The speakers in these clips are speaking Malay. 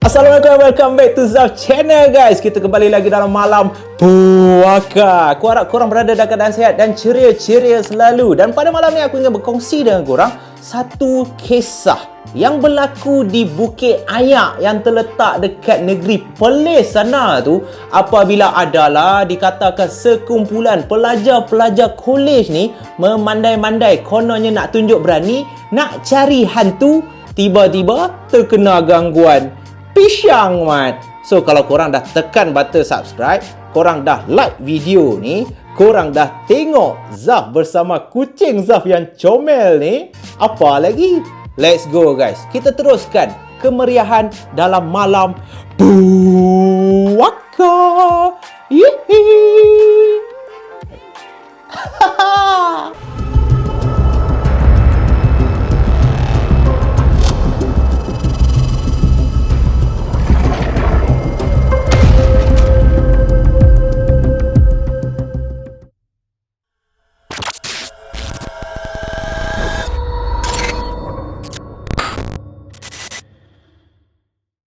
Assalamualaikum, welcome back to Zaf Channel guys. Kita kembali lagi dalam malam puaka. Aku harap korang berada dalam keadaan sihat dan ceria-ceria selalu. Dan pada malam ni aku ingin berkongsi dengan korang satu kisah yang berlaku di Bukit Ayak yang terletak dekat negeri Perlis sana tu. Apabila adalah dikatakan sekumpulan pelajar-pelajar kolej ni memandai-mandai, kononnya nak tunjuk berani, nak cari hantu, tiba-tiba terkena gangguan pisang mat. So kalau korang dah tekan button subscribe, korang dah like video ni, korang dah tengok Zaf bersama kucing Zaf yang comel ni, apa lagi? Let's go guys. Kita teruskan kemeriahan dalam malam puaka. Yihi.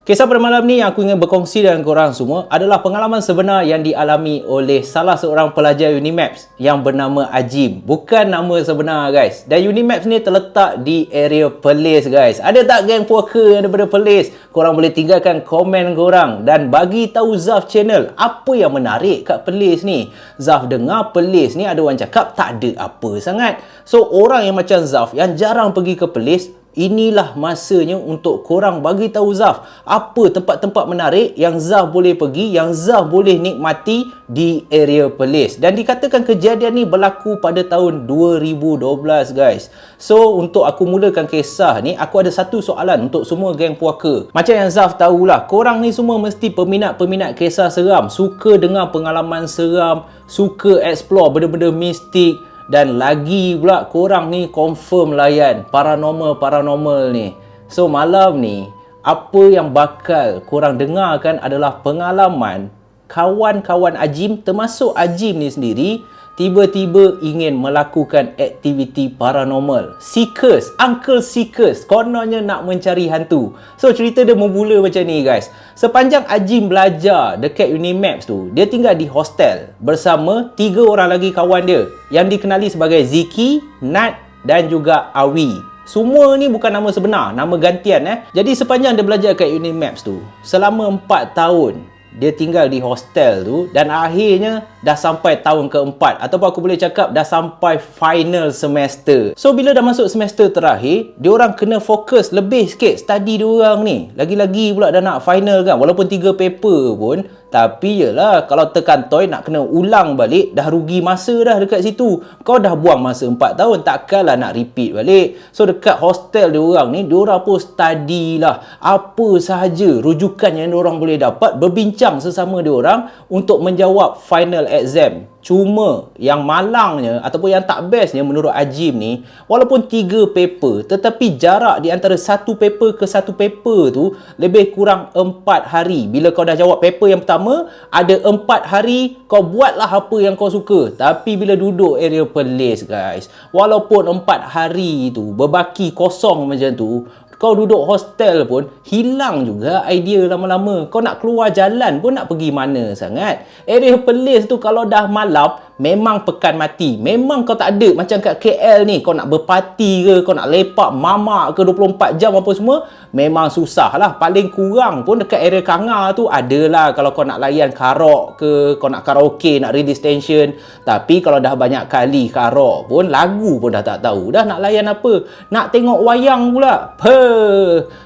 Kisah pada malam ni yang aku ingin berkongsi dengan korang semua adalah pengalaman sebenar yang dialami oleh salah seorang pelajar Unimaps yang bernama Ajim. Bukan nama sebenar guys. Dan Unimaps ni terletak di area Perlis guys. Ada tak geng puaka yang daripada Perlis? Korang boleh tinggalkan komen korang dan bagi tahu Zaf Channel apa yang menarik kat Perlis ni. Zaf dengar Perlis ni ada orang cakap tak ada apa sangat. So orang yang macam Zaf yang jarang pergi ke Perlis, inilah masanya untuk korang bagi tahu Zaf apa tempat-tempat menarik yang Zaf boleh pergi, yang Zaf boleh nikmati di area Perlis. Dan dikatakan kejadian ni berlaku pada tahun 2012 guys. So untuk aku mulakan kisah ni, aku ada satu soalan untuk semua geng puaka. Macam yang Zaf tahulah, korang ni semua mesti peminat-peminat kisah seram, suka dengar pengalaman seram, suka explore benda-benda mistik. Dan lagi pula korang ni confirm layan paranormal ni. So malam ni apa yang bakal korang dengarkan adalah pengalaman kawan-kawan Ajim, termasuk Ajim ni sendiri, tiba-tiba ingin melakukan aktiviti paranormal. Seekers, Uncle Seekers, kononnya nak mencari hantu. So cerita dia bermula macam ni guys. Sepanjang Ajim belajar dekat Unimaps tu, dia tinggal di hostel bersama 3 orang lagi kawan dia yang dikenali sebagai Ziki, Nat dan juga Awi. Semua ni bukan nama sebenar, nama gantian Jadi sepanjang dia belajar kat Unimaps tu, selama 4 tahun dia tinggal di hostel tu, dan akhirnya dah sampai tahun keempat, ataupun aku boleh cakap dah sampai final semester. So bila dah masuk semester terakhir, diorang kena fokus lebih sikit study diorang ni. Lagi-lagi pula dah nak final kan, walaupun 3 paper pun. Tapi yelah, kalau tekan toy nak kena ulang balik, dah rugi masa dah dekat situ. Kau dah buang masa 4 tahun, takkanlah nak repeat balik. So dekat hostel diorang ni, diorang pun study lah apa sahaja rujukan yang diorang boleh dapat, berbincang sesama diorang untuk menjawab final exam. Cuma yang malangnya ataupun yang tak bestnya menurut Ajim ni, walaupun 3 paper, tetapi jarak di antara satu paper ke satu paper tu lebih kurang 4 hari. Bila kau dah jawab paper yang pertama, ada 4 hari kau buatlah apa yang kau suka. Tapi bila duduk area Perlis guys, walaupun 4 hari tu berbaki kosong macam tu, kau duduk hostel pun hilang juga idea lama-lama. Kau nak keluar jalan pun nak pergi mana sangat. Area Perlis tu kalau dah malam memang pekan mati. Memang kau tak ada macam kat KL ni, kau nak berparti ke, kau nak lepak mamak ke 24 jam apa semua, memang susah lah. Paling kurang pun dekat area Kangar tu adalah kalau kau nak layan karok ke, kau nak karaoke, nak release tension. Tapi kalau dah banyak kali karok pun, lagu pun dah tak tahu dah nak layan apa. Nak tengok wayang pula,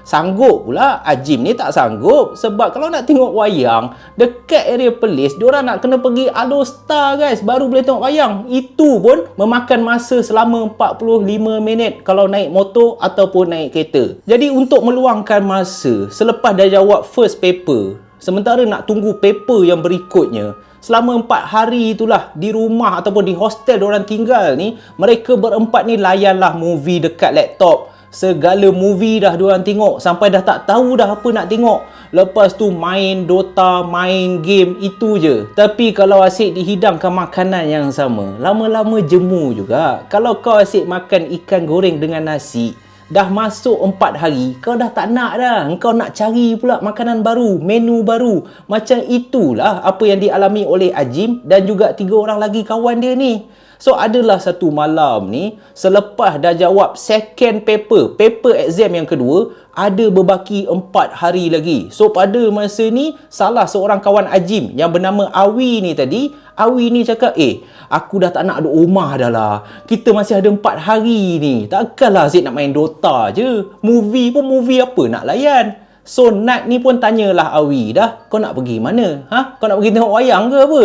sanggup pula. Ajim ni tak sanggup. Sebab kalau nak tengok wayang dekat area Perlis, diorang nak kena pergi Alostar guys, baru boleh tengok wayang. Itu pun memakan masa selama 45 minit kalau naik motor ataupun naik kereta. Jadi untuk meluangkan masa selepas dah jawab first paper, sementara nak tunggu paper yang berikutnya, selama 4 hari itulah di rumah ataupun di hostel diorang tinggal ni, mereka berempat ni layanlah movie dekat laptop. Segala movie dah diorang tengok sampai dah tak tahu dah apa nak tengok. Lepas tu main Dota, main game, itu je. Tapi kalau asyik dihidangkan makanan yang sama, lama-lama jemu juga. Kalau kau asyik makan ikan goreng dengan nasi, Dah masuk 4 hari, kau dah tak nak dah. Kau nak cari pula makanan baru, menu baru. Macam itulah apa yang dialami oleh Azim dan juga 3 orang lagi kawan dia ni. So, adalah satu malam ni, selepas dah jawab second paper exam yang kedua, ada berbaki 4 hari lagi. So, pada masa ni, salah seorang kawan Azim yang bernama Awi ni tadi, Awi ni cakap, aku dah tak nak duduk rumah dah lah. Kita masih ada 4 hari ni. Takkanlah asyik nak main Dota je. Movie pun movie apa nak layan. So, Nat ni pun tanyalah Awi dah, kau nak pergi mana? Kau nak pergi tengok wayang ke apa?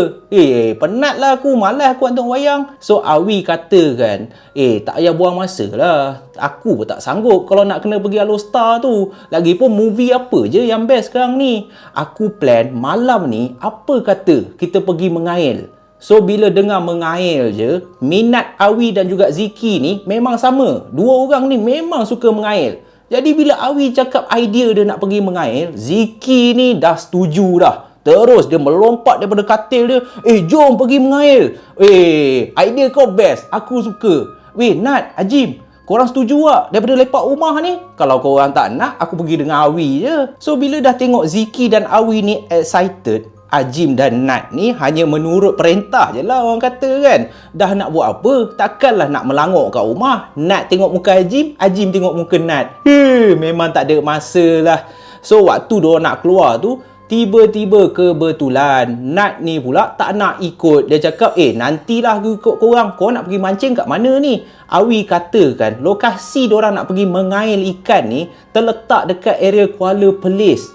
Penat lah aku, malas aku nak tengok wayang. So, Awi katakan, tak payah buang masa lah. Aku pun tak sanggup kalau nak kena pergi Alostar tu. Lagipun movie apa je yang best sekarang ni. Aku plan malam ni, apa kata kita pergi mengail. So, bila dengar mengail je, minat Awi dan juga Ziki ni memang sama. 2 orang ni memang suka mengail. Jadi bila Awi cakap idea dia nak pergi mengail, Ziki ni dah setuju dah. Terus dia melompat daripada katil dia. Jom pergi mengail. Idea kau best. Aku suka. Nat, Azim, korang setuju tak daripada lepak rumah ni? Kalau korang tak nak, aku pergi dengan Awi je. So bila dah tengok Ziki dan Awi ni excited, Azim dan Nat ni hanya menurut perintah je lah, orang kata kan. Dah nak buat apa? Takkanlah nak melangok kat rumah. Nat tengok muka Azim, Azim tengok muka Nat. Memang tak ada masa lah. So waktu diorang nak keluar tu, tiba-tiba kebetulan Nat ni pula tak nak ikut. Dia cakap, nantilah aku ikut korang. Korang nak pergi mancing kat mana ni? Awi katakan lokasi diorang nak pergi mengail ikan ni terletak dekat area Kuala Perlis.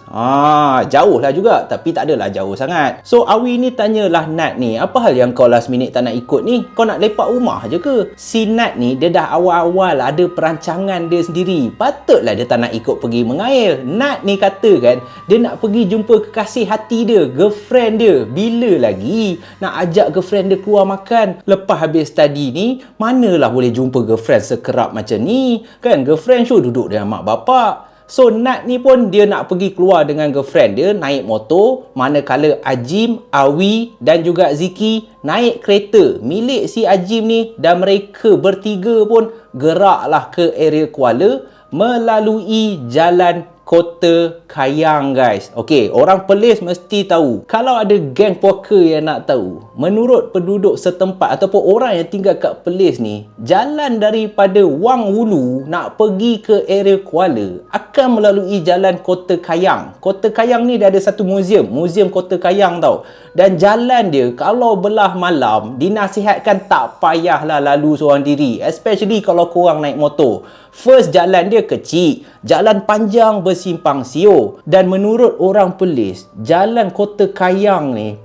Jauh lah juga, tapi tak adalah jauh sangat. So Awi ni tanyalah Nat ni, apa hal yang kau last minute tak nak ikut ni? Kau nak lepak rumah je ke? Si Nat ni dia dah awal-awal ada perancangan dia sendiri. Patutlah dia tak nak ikut pergi mengail. Nat ni katakan dia nak pergi jumpa kekasih hati dia, girlfriend dia. Bila lagi nak ajak girlfriend dia keluar makan? Lepas habis study ni, manalah boleh jumpa girlfriend sekerap macam ni. Kan girlfriend show duduk dengan mak bapak. So Nat ni pun dia nak pergi keluar dengan girlfriend dia naik motor, manakala Azim, Awi dan juga Ziki naik kereta milik si Azim ni, dan mereka bertiga pun geraklah ke area Kuala melalui jalan Kota Kayang, guys. Okey, orang Perlis mesti tahu. Kalau ada geng poker yang nak tahu, menurut penduduk setempat ataupun orang yang tinggal kat Perlis ni, jalan daripada Wang Wulu nak pergi ke area Kuala akan melalui jalan Kota Kayang. Kota Kayang ni dia ada satu muzium Kota Kayang tau. Dan jalan dia kalau belah malam dinasihatkan tak payahlah lalu seorang diri, especially kalau korang naik motor. First, jalan dia kecil, jalan panjang bersimpang siur. Dan menurut orang Perlis, jalan Kota Kayang ni,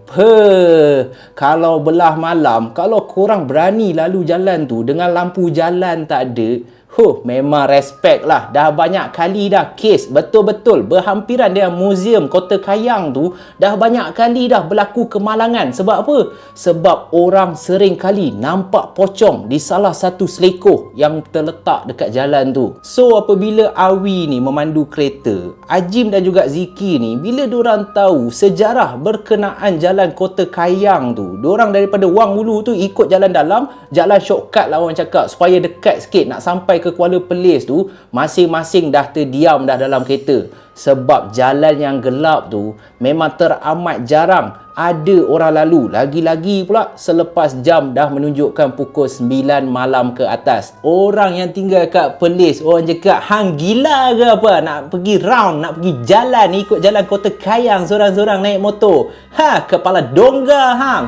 kalau belah malam, kalau korang berani lalu jalan tu dengan lampu jalan tak ada, memang respect lah. Dah banyak kali dah kes betul-betul berhampiran dengan muzium Kota Kayang tu. Dah banyak kali dah berlaku kemalangan. Sebab apa? Sebab orang sering kali nampak pocong di salah satu selekoh yang terletak dekat jalan tu. So apabila Awi ni memandu kereta, Azim dan juga Ziki ni, bila diorang tahu sejarah berkenaan jalan Kota Kayang tu, diorang daripada Wang Wulu tu ikut jalan dalam, jalan shortcut lah orang cakap, supaya dekat sikit nak sampai ke Kuala Perlis tu. Masing-masing dah terdiam dah dalam kereta. Sebab jalan yang gelap tu memang teramat jarang ada orang lalu. Lagi-lagi pula selepas jam dah menunjukkan pukul 9 malam ke atas. Orang yang tinggal kat Perlis, orang cakap, hang gila ke apa? Nak pergi round, nak pergi jalan, ikut jalan Kota Kayang sorang-sorang naik motor. Kepala dongga hang.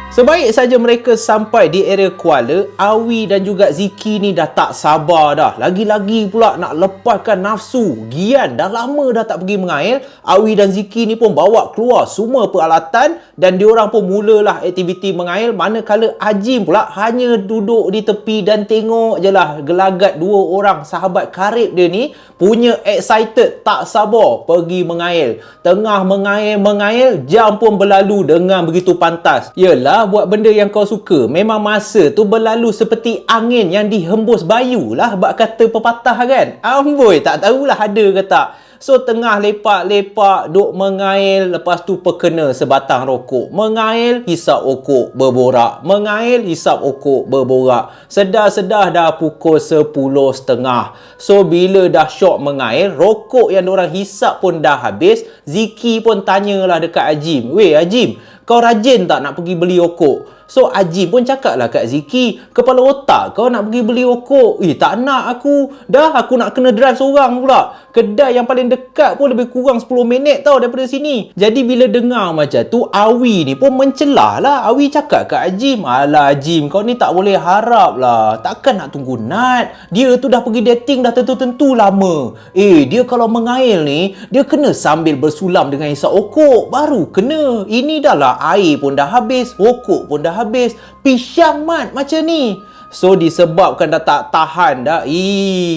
Sebaik saja mereka sampai di area Kuala, Awi dan juga Ziki ni dah tak sabar dah. Lagi-lagi pula nak lepaskan nafsu. Gian, dah lama dah tak pergi mengail. Awi dan Ziki ni pun bawa keluar semua peralatan dan diorang pun mulalah aktiviti mengail. Manakala Azim pula hanya duduk di tepi dan tengok je lah gelagat 2 orang sahabat karib dia ni punya excited, tak sabar pergi mengail. Tengah mengail, jam pun berlalu dengan begitu pantas. Yelah, buat benda yang kau suka, memang masa tu berlalu seperti angin yang dihembus bayu lah, bak kata pepatah kan. Amboi, tak tahulah ada ke tak. So tengah lepak-lepak, duk mengail, lepas tu perkena sebatang rokok. Mengail, hisap okok, berborak. Mengail, hisap okok, berborak. Sedar-sedar dah pukul 10.30. So bila dah syok mengail, rokok yang diorang hisap pun dah habis. Ziki pun tanyalah dekat Ajim, "Weh Ajim, kau rajin tak nak pergi beli okok?" So Ajim pun cakap lah kat Ziki, "Kepala otak kau nak pergi beli okok?" Tak nak aku. Dah aku nak kena drive seorang pula. Kedai yang paling dekat pun lebih kurang 10 minit tau daripada sini. Jadi bila dengar macam tu, Awi ni pun mencelah lah. Awi cakap kat Ajim, "Alah Ajim, kau ni tak boleh harap lah. Takkan nak tunggu Nat. Dia tu dah pergi dating dah tentu-tentu lama. Dia kalau mengail ni, dia kena sambil bersulam dengan hisap okok. Baru kena. Ini dah lah air pun dah habis. Okok pun dah habis. Pisang mat macam ni." So disebabkan dah tak tahan dah,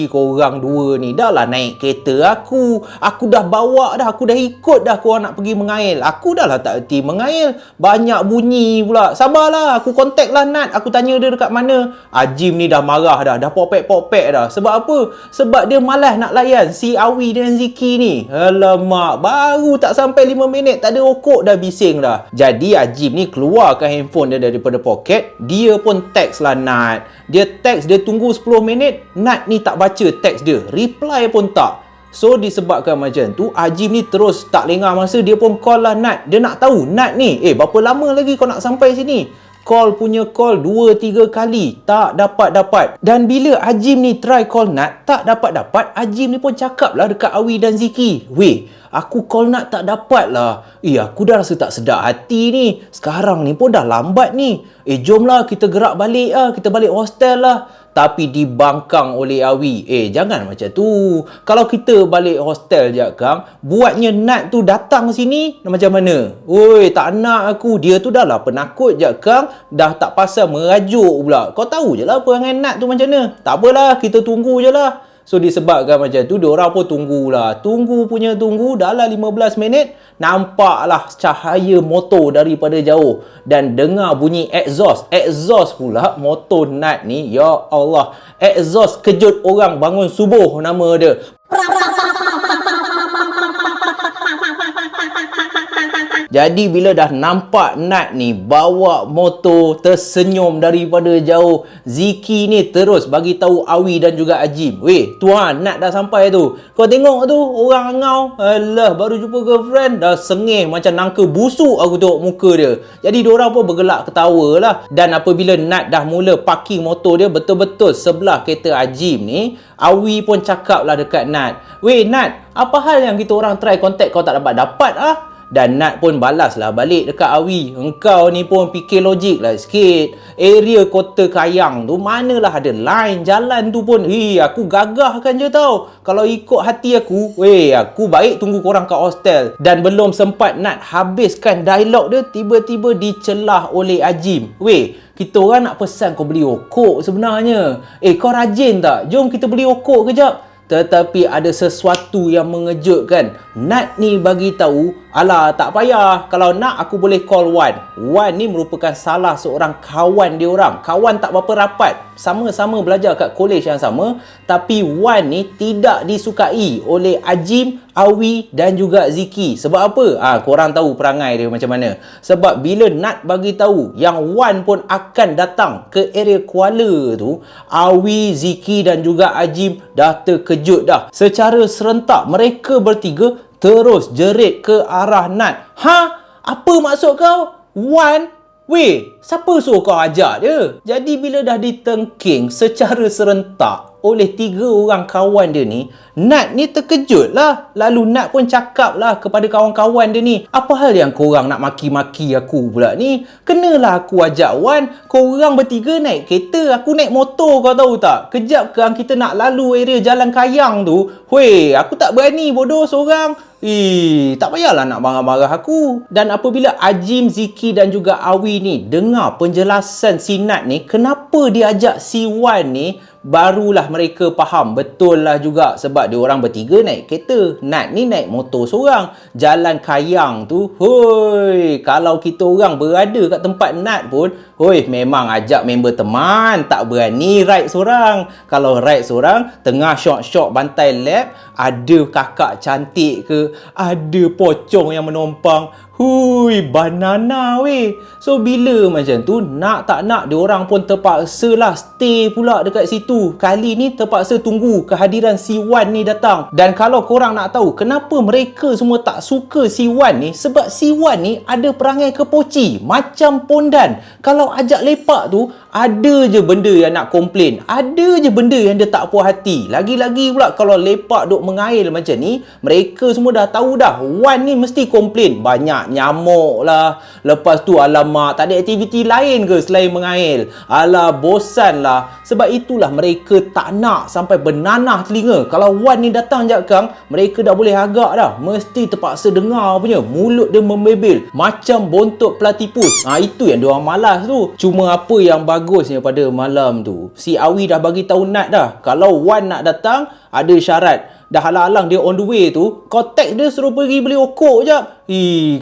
korang dua ni dah lah naik kereta aku. Aku dah bawa dah, aku dah ikut dah korang nak pergi mengail. Aku dah lah tak erti mengail. Banyak bunyi pula. Sabarlah, aku contact lah Nat. Aku tanya dia dekat mana. Ajim ni dah marah dah popek-popek dah. Sebab apa? Sebab dia malas nak layan si Awi dan Ziki ni. Alamak, baru tak sampai 5 minit tak ada okok dah bising dah. Jadi Ajim ni keluarkan handphone dia daripada poket. Dia pun text lah Nat. Dia teks, dia tunggu 10 minit. Nat ni tak baca teks dia, reply pun tak. So disebabkan macam tu, Ajim ni terus tak lengah masa. Dia pun call lah Nat. Dia nak tahu Nat ni, berapa lama lagi kau nak sampai sini? Call 2-3 kali, tak dapat. Dan bila Ajim ni try call Nat, tak dapat. Ajim ni pun cakap lah dekat Awi dan Ziki, "Weh, aku call Nat tak dapat lah. Aku dah rasa tak sedap hati ni. Sekarang ni pun dah lambat ni. Jomlah kita gerak balik lah. Kita balik hostel lah." Tapi dibangkang oleh Awi. Jangan macam tu. Kalau kita balik hostel je Kang, buatnya Nat tu datang sini macam mana? Tak nak aku. Dia tu dah lah penakut je Kang. Dah tak pasal merajuk pula. Kau tahu je lah perangai Nat tu macam mana. Tak apalah, kita tunggu je lah. So disebabkan macam tu, diorang pun tunggulah. Tunggu, dalam 15 minit, nampaklah cahaya motor daripada jauh. Dan dengar bunyi exhaust. Exhaust pula motor Nat ni, ya Allah. Exhaust kejut orang bangun subuh nama dia. Jadi bila dah nampak Nat ni bawa motor tersenyum daripada jauh, Ziki ni terus bagi tahu Awi dan juga Ajim, "Weh, tuan Nat dah sampai tu. Kau tengok tu orang ngau. Alah, baru jumpa girlfriend dah sengih macam nangka busuk aku tengok muka dia." Jadi diorang pun bergelak ketawa lah. Dan apabila Nat dah mula parking motor dia betul-betul sebelah kereta Ajim ni, Awi pun cakap lah dekat Nat, "Weh Nat, apa hal yang kita orang try contact kau tak dapat ah?" Dan Nat pun balas lah balik dekat Awi, "Engkau ni pun fikir logik lah sikit. Area Kota Kayang tu manalah ada line jalan tu pun. Aku gagahkan je tau. Kalau ikut hati aku, aku baik tunggu korang kat hostel." Dan belum sempat Nat habiskan dialog dia, tiba-tiba dicelah oleh Ajim. "Weh, kita orang nak pesan kau beli okok sebenarnya. Kau rajin tak? Jom kita beli okok kejap." Tetapi ada sesuatu yang mengejutkan. Nat ni bagi tahu, "Alah, tak payah. Kalau nak aku boleh call Wan." Wan ni merupakan salah seorang kawan dia orang. Kawan tak berapa rapat. Sama-sama belajar kat kolej yang sama. Tapi Wan ni tidak disukai oleh Ajim, Awi dan juga Ziki. Sebab apa? Korang tahu perangai dia macam mana. Sebab bila Nat bagi tahu yang Wan pun akan datang ke area Kuala tu, Awi, Ziki dan juga Ajim dah terkejut dah. Secara serentak mereka bertiga terus jerit ke arah Nat. Apa maksud kau? Wan? Weh, siapa suruh kau ajak dia? Jadi bila dah ditengking secara serentak oleh 3 orang kawan dia ni, Nat ni terkejut lah. Lalu Nat pun cakap lah kepada kawan-kawan dia ni, "Apa hal yang korang nak maki-maki aku pula ni? Kenalah aku ajak Wan. Korang bertiga naik kereta, aku naik motor, kau tahu tak? Kejap kan kita nak lalu area Jalan Kayang tu. Aku tak berani bodoh seorang. Tak payahlah nak marah-marah aku." Dan apabila Ajim, Ziki dan juga Awi ni dengar penjelasan si Nat ni, kenapa dia ajak si Wan ni, barulah mereka faham. Betul lah juga, sebab dia orang bertiga naik kereta, Nat ni naik motor seorang. Jalan Kayang tu, kalau kita orang berada kat tempat Nat pun, Oi, memang ajak member teman, tak berani ride seorang. Kalau ride seorang, tengah syok-syok bantai lap, ada kakak cantik ke, ada pocong yang menompang. Hui, banana weh. So bila macam tu, nak tak nak diorang pun terpaksa lah stay pula dekat situ. Kali ni terpaksa tunggu kehadiran si Wan ni datang. Dan kalau korang nak tahu kenapa mereka semua tak suka si Wan ni, sebab si Wan ni ada perangai kepoci macam pondan. Kalau ajak lepak tu, ada je benda yang nak komplain, ada je benda yang dia tak puas hati. Lagi-lagi pula kalau lepak duk mengail macam ni, mereka semua dah tahu dah Wan ni mesti komplain banyak nyamuk lah, lepas tu alamak tak ada aktiviti lain ke selain mengail, alah bosan lah. Sebab itulah mereka tak nak sampai bernanah telinga. Kalau Wan ni datang je kang, mereka dah boleh agak dah, mesti terpaksa dengar punya, mulut dia membebel macam bontot platipus. Itu yang diorang malas tu. Cuma apa yang bagusnya pada malam tu, si Awi dah bagi tahu Nat dah, kalau Wan nak datang ada syarat. Dah halang-halang dia on the way tu, kau text dia suruh pergi beli okok jap.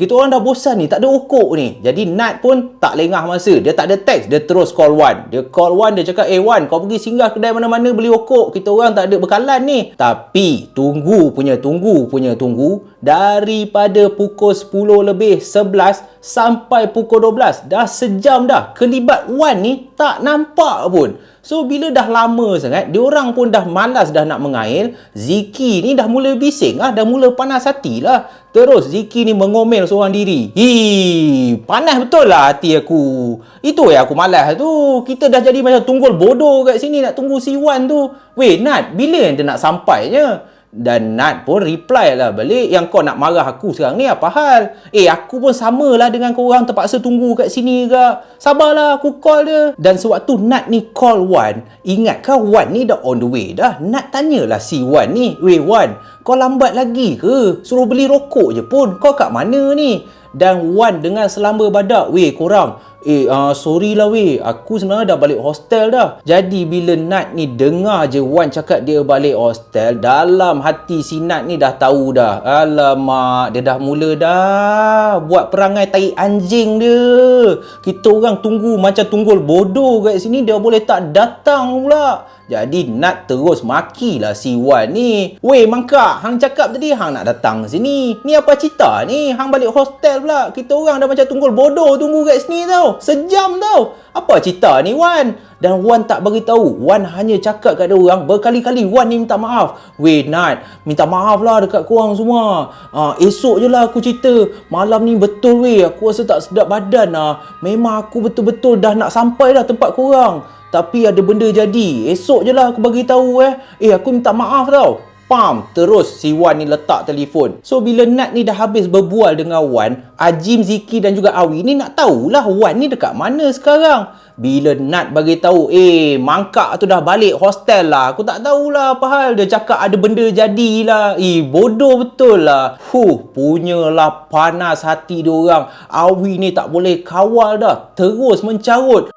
Kita orang dah bosan ni, tak ada okok ni. Jadi Nat pun tak lengah masa, dia tak ada text, dia terus call Wan. Dia call Wan, dia cakap, Wan, kau pergi singgah kedai mana-mana beli okok, kita orang tak ada bekalan ni. Tapi tunggu. Daripada pukul 10 lebih 11 sampai pukul 12, dah sejam dah, kelibat Wan ni tak nampak pun. So bila dah lama sangat, diorang pun dah malas dah nak mengail. Ziki ni dah mula bising lah, dah mula panas hati lah. Terus Ziki ni mengomel seorang diri. Panas betul lah hati aku. Itu yang aku malas tu. Kita dah jadi macam tunggul bodoh kat sini nak tunggu si Wan tu. Weh Nat, bila dia nak sampainya? Dan Nat pun reply lah balik, yang kau nak marah aku sekarang ni apa hal? Aku pun samalah dengan korang, terpaksa tunggu kat sini ke. Sabarlah, aku call dia. Dan sewaktu Nat ni call Wan, ingatkah Wan ni dah on the way dah? Nat tanyalah si Wan ni, weh Wan, kau lambat lagi ke? Suruh beli rokok je pun, kau kat mana ni? Dan Wan dengan selamba badak, weh korang, sorry lah weh, aku sebenarnya dah balik hostel dah. Jadi bila Nat ni dengar je Wan cakap dia balik hostel, dalam hati si Nat ni dah tahu dah, alamak, dia dah mula dah buat perangai tai anjing dia. Kita orang tunggu macam tunggul bodoh kat sini, dia boleh tak datang pula. Jadi Nat terus makilah si Wan ni. Weh mangkak, hang cakap tadi hang nak datang sini, ni apa cerita ni? Hang balik hostel pula. Kita orang dah macam tunggul bodoh tunggu kat sini tau, sejam tau. Apa cerita ni Wan? Dan Wan tak bagi tahu. Wan hanya cakap kat dia orang berkali-kali, Wan ni minta maaf. Weh Nat, minta maaf lah dekat korang semua. Esok je lah aku cerita. Malam ni betul weh, aku rasa tak sedap badan lah. Memang aku betul-betul dah nak sampai dah tempat korang, tapi ada benda jadi. Esok je lah aku bagi tahu aku minta maaf tau. Pam, terus si Wan ni letak telefon. So bila Nat ni dah habis berbual dengan Wan, Ajim, Ziki dan juga Awi ni nak tahulah Wan ni dekat mana sekarang. Bila Nat bagi tahu, mangkak tu dah balik hostel lah, aku tak tahulah apa hal. Dia cakap ada benda jadilah. Bodoh betul lah. Punyalah panas hati diorang. Awi ni tak boleh kawal dah, terus mencarut.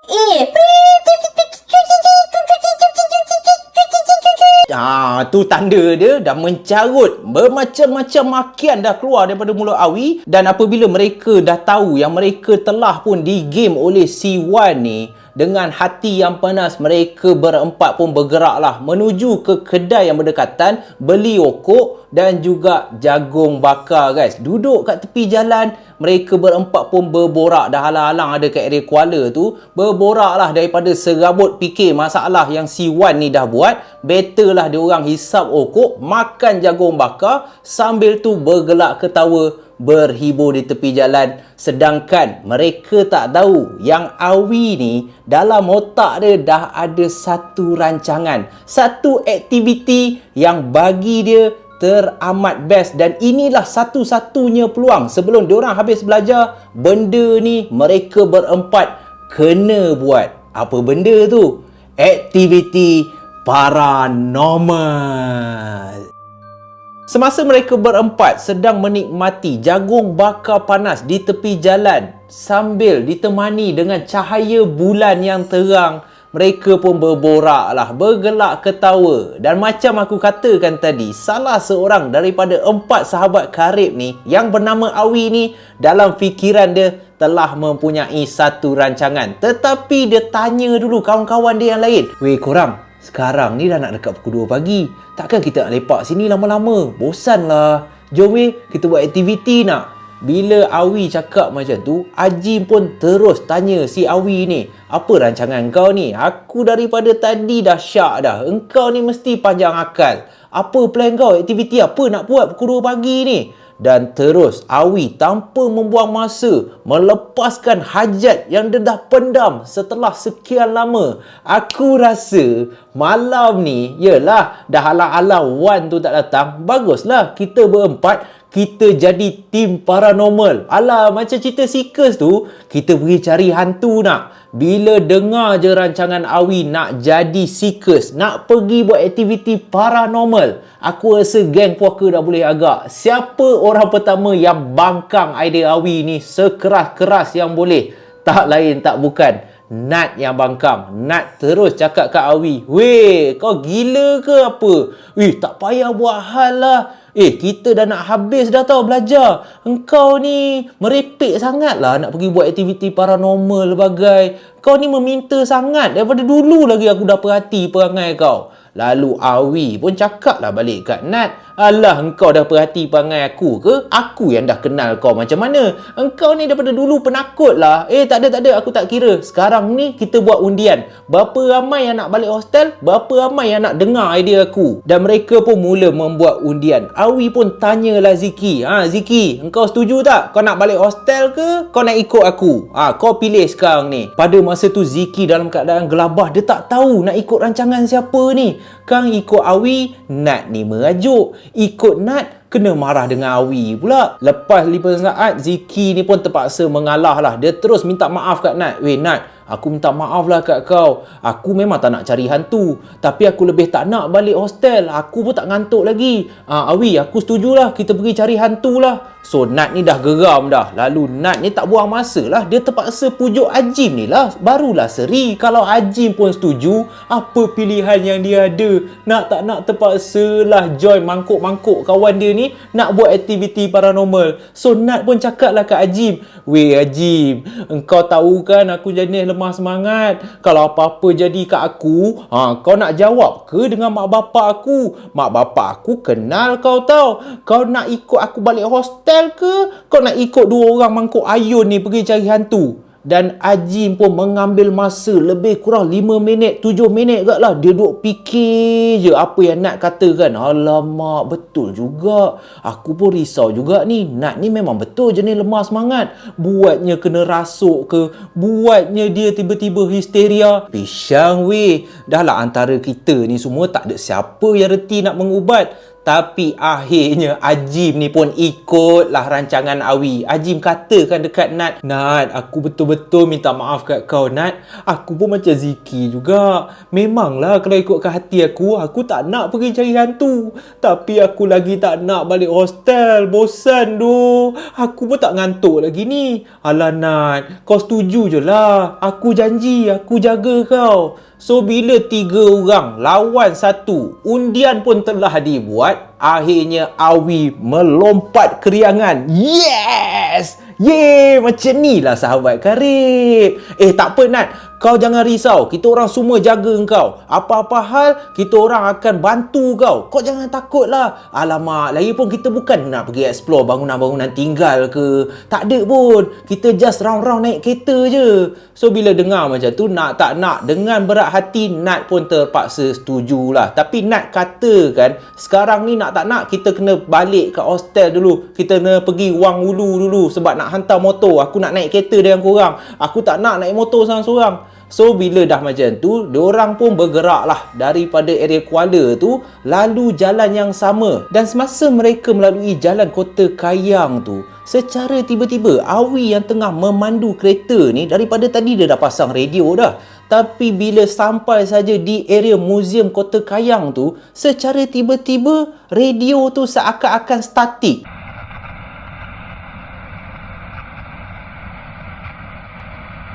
Tu tanda dia dah mencarut. Bermacam-macam makian dah keluar daripada mulut Awi. Dan apabila mereka dah tahu yang mereka telah pun digame oleh si Wan ni, dengan hati yang panas, mereka berempat pun bergeraklah menuju ke kedai yang berdekatan, beli okok dan juga jagung bakar guys. Duduk kat tepi jalan, mereka berempat pun berborak. Dah halang-halang ada kat area Kuala tu, berborak lah daripada serabut fikir masalah yang si Wan ni dah buat. Better lah diorang hisap okok, makan jagung bakar, sambil tu bergelak ketawa, berhibur di tepi jalan. Sedangkan mereka tak tahu yang Awi ni dalam otak dia dah ada satu rancangan, satu aktiviti yang bagi dia teramat best. Dan inilah satu-satunya peluang sebelum diorang habis belajar. Benda ni mereka berempat kena buat. Apa benda tu? Aktiviti paranormal. Semasa mereka berempat sedang menikmati jagung bakar panas di tepi jalan sambil ditemani dengan cahaya bulan yang terang, mereka pun berborak lah, bergelak ketawa. Dan macam aku katakan tadi, salah seorang daripada 4 sahabat karib ni yang bernama Awi ni, dalam fikiran dia telah mempunyai satu rancangan. Tetapi dia tanya dulu kawan-kawan dia yang lain, "Weh korang, sekarang ni dah nak dekat pukul 2 pagi. Takkan kita nak lepak sini lama-lama? Bosan lah. Jom weh, kita buat aktiviti nak?" Bila Awi cakap macam tu, Ajim pun terus tanya si Awi ni, "Apa rancangan kau ni? Aku daripada tadi dah syak dah. Engkau ni mesti panjang akal. Apa plan kau? Aktiviti apa nak buat pukul 2 pagi ni?" Dan terus Awi tanpa membuang masa melepaskan hajat yang dia dah pendam setelah sekian lama. Aku rasa malam ni, yelah, dah alang-alang Wan tu tak datang, baguslah kita berempat kita jadi tim paranormal. Alah, macam cerita Seekers tu, kita pergi cari hantu nak. Bila dengar je rancangan Awi nak jadi Seekers, nak pergi buat aktiviti paranormal, aku rasa geng puaka dah boleh agak. Siapa orang pertama yang bangkang idea Awi ni sekeras-keras yang boleh? Tak lain tak bukan Nat yang bangkang. Nat terus cakap kat Awi, "Weh, kau gila ke apa? Tak payah buat hal lah. Kita dah nak habis dah tau belajar. Engkau ni merepek sangat lah nak pergi buat aktiviti paranormal bagai. Kau ni meminta sangat. Daripada dulu lagi aku dah perhati perangai kau." Lalu Awi pun cakap lah balik kat Nat, "Alah, engkau dah perhati perangai aku ke? Aku yang dah kenal kau macam mana. Engkau ni daripada dulu penakut lah. Tak ada, aku tak kira. Sekarang ni kita buat undian. Berapa ramai yang nak balik hostel? Berapa ramai yang nak dengar idea aku?" Dan mereka pun mula membuat undian. Awi pun tanyalah Ziki, "Ziki, engkau setuju tak? Kau nak balik hostel ke? Kau nak ikut aku? Kau pilih sekarang ni." Pada masa tu Ziki dalam keadaan gelabah. Dia tak tahu nak ikut rancangan siapa ni. Kang ikut Awi, Nat ni merajuk. Ikut Nat, kena marah dengan Awi pula. Lepas 5 saat, Ziki ni pun terpaksa mengalah lah. Dia terus minta maaf kat Nat. "Weh Nat, aku minta maaf lah kat kau. Aku memang tak nak cari hantu. Tapi aku lebih tak nak balik hostel. Aku pun tak ngantuk lagi. Awi, aku setujulah kita pergi cari hantu lah." So Nat ni dah geram dah. Lalu Nat ni tak buang masa lah. Dia terpaksa pujuk Ajim ni lah. Barulah seri. Kalau Ajim pun setuju, apa pilihan yang dia ada? Nak tak nak terpaksa lah join mangkuk-mangkuk kawan dia ni nak buat aktiviti paranormal. So Nat pun cakap lah kat Ajim, "Weh Ajim, engkau tahu kan aku jenis lemah semangat. Kalau apa-apa jadi kat aku, kau nak jawab ke dengan mak bapak aku? Mak bapak aku kenal kau tau. Kau nak ikut aku balik hostel ke? Kau nak ikut 2 orang mangkuk ayun ni pergi cari hantu?" Dan Ajim pun mengambil masa lebih kurang 5 minit, 7 minit kat lah. Dia duduk fikir je apa yang Nat katakan. Alamak, betul juga. Aku pun risau juga ni. Nat ni memang betul jenis lemah semangat. Buatnya kena rasuk ke, buatnya dia tiba-tiba histeria. Pisang weh. Dah lah antara kita ni semua tak ada siapa yang reti nak mengubat. Tapi akhirnya Ajim ni pun ikutlah rancangan Awi. Ajim katakan dekat Nat, "Nat, aku betul-betul minta maaf kat kau Nat. Aku pun macam Ziki juga. Memanglah kalau ikutkan hati aku tak nak pergi cari hantu. Tapi aku lagi tak nak balik hostel. Bosan doh. Aku pun tak ngantuk lagi ni." "Alah Nat, kau setuju je lah. Aku janji, aku jaga kau." So bila 3 orang lawan 1, undian pun telah dibuat. Akhirnya Awi melompat keriangan. Yes! Yeay! Macam ni lah sahabat karib. Tak apa Nat, kau jangan risau. Kita orang semua jaga kau. Apa-apa hal, kita orang akan bantu kau. Kau jangan takut lah. Alamak, lagipun kita bukan nak pergi explore bangunan-bangunan tinggal ke. Tak ada pun. Kita just round-round naik kereta je. So bila dengar macam tu, nak tak nak, dengan berat hati, Nat pun terpaksa setujulah. Tapi Nat katakan, sekarang ni nak tak nak, kita kena balik kat hostel dulu. Kita kena pergi Wang Ulu dulu sebab nak hantar motor. Aku nak naik kereta dengan korang. Aku tak nak naik motor seorang-seorang. So bila dah macam tu, diorang pun bergerak lah daripada area Kuala tu lalu jalan yang sama. Dan semasa mereka melalui jalan Kota Kayang tu, secara tiba-tiba Awi yang tengah memandu kereta ni, daripada tadi dia dah pasang radio dah. Tapi bila sampai saja di area Museum Kota Kayang tu, secara tiba-tiba radio tu seakan-akan statik.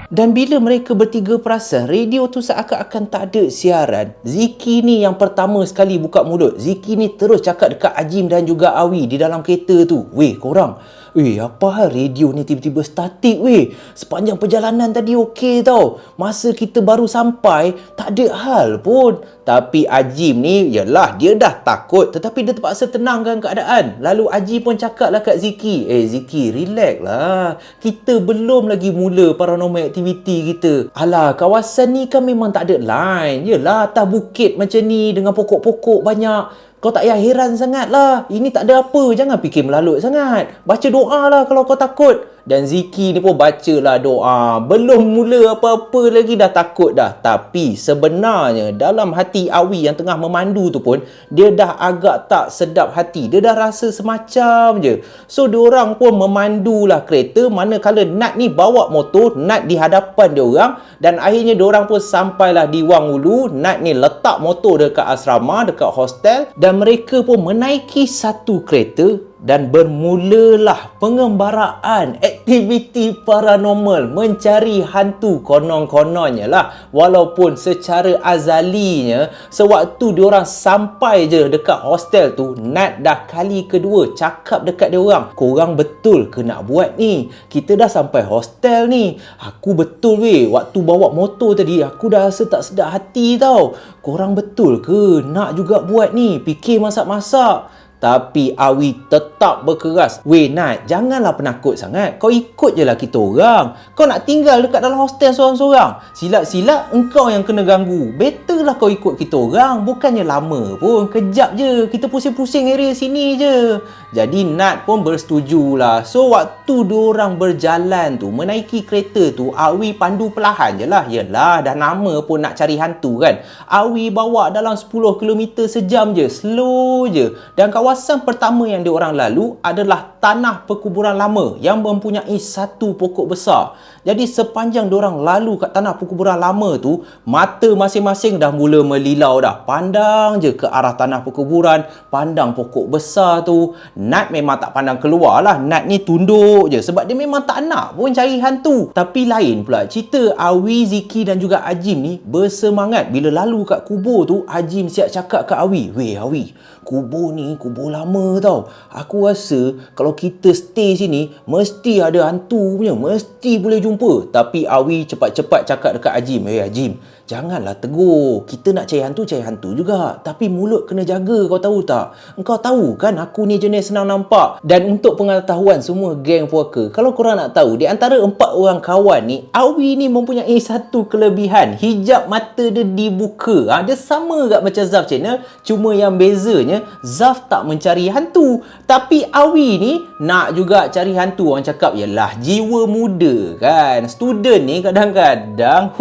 Dan bila mereka bertiga perasan radio tu seakan-akan tak ada siaran, Ziki ni yang pertama sekali buka mulut. Ziki ni terus cakap dekat Ajim dan juga Awi di dalam kereta tu. Weh korang, apa hal radio ni tiba-tiba statik weh? Sepanjang perjalanan tadi okey tau. Masa kita baru sampai, tak ada hal pun. Tapi Ajim ni, yalah dia dah takut tetapi dia terpaksa tenangkan keadaan. Lalu Ajim pun cakap lah kat Ziki, Ziki relax lah. Kita belum lagi mula paranormal activity kita. Alah, kawasan ni kan memang tak ada line. Yalah, atas bukit macam ni dengan pokok-pokok banyak. Kau tak payah heran sangat lah. Ini tak ada apa. Jangan fikir melalut sangat. Baca doa lah kalau kau takut. Dan Ziki ni pun bacalah doa. Belum mula apa-apa lagi dah takut dah. Tapi sebenarnya dalam hati Awi yang tengah memandu tu pun, dia dah agak tak sedap hati. Dia dah rasa semacam je. So diorang pun memandulah kereta, manakala Nat ni bawa motor, Nat di hadapan diorang. Dan akhirnya diorang pun sampailah di Wang Ulu. Nat ni letak motor dekat asrama, dekat hostel. Dan mereka pun menaiki satu kereta dan bermulalah pengembaraan aktiviti paranormal mencari hantu konon-kononnya lah. Walaupun secara azalinya sewaktu diorang sampai je dekat hostel tu, Nat dah kali kedua cakap dekat diorang, korang betul ke nak buat ni? Kita dah sampai hostel ni. Aku betul weh, waktu bawa motor tadi aku dah rasa tak sedap hati tau. Korang betul ke nak juga buat ni? Fikir masak-masak. Tapi Awi tetap berkeras. Weh Nat, janganlah penakut sangat. Kau ikut je lah kita orang. Kau nak tinggal dekat dalam hostel seorang-seorang? Silap-silap engkau yang kena ganggu. Better lah kau ikut kita orang. Bukannya lama pun. Kejap je. Kita pusing-pusing area sini je. Jadi Nat pun bersetujulah. So waktu diorang berjalan tu, menaiki kereta tu, Awi pandu perlahan je lah. Yelah, dah nama pun nak cari hantu kan. Awi bawa dalam 10 km sejam je. Slow je. Dan kawasan pertama yang diorang lalu adalah tanah perkuburan lama yang mempunyai satu pokok besar. Jadi sepanjang diorang lalu kat tanah perkuburan lama tu, mata masing-masing dah mula melilau dah. Pandang je ke arah tanah perkuburan, pandang pokok besar tu. Nat memang tak pandang keluar lah. Nat ni tunduk je sebab dia memang tak nak pun cari hantu. Tapi lain pula cerita Awi, Ziki dan juga Ajim ni bersemangat. Bila lalu kat kubur tu, Ajim siap cakap kat Awi, weh Awi, kubur ni kubur lama tau. Aku rasa kalau kita stay sini mesti ada hantu punya, mesti boleh jumpa. Tapi Awi cepat-cepat cakap dekat Ajim, Ajim, janganlah tegur. Kita nak cari hantu juga. Tapi mulut kena jaga, kau tahu tak? Engkau tahu kan aku ni jenis senang nampak. Dan untuk pengetahuan semua geng puaka, kalau korang nak tahu, di antara 4 orang kawan ni, Awi ni mempunyai satu kelebihan. Hijab mata dia dibuka. Dia sama kat macam Zaf channel. Cuma yang bezanya, Zaf tak mencari hantu. Tapi Awi ni nak juga cari hantu. Orang cakap, yalah jiwa muda kan. Student ni kadang-kadang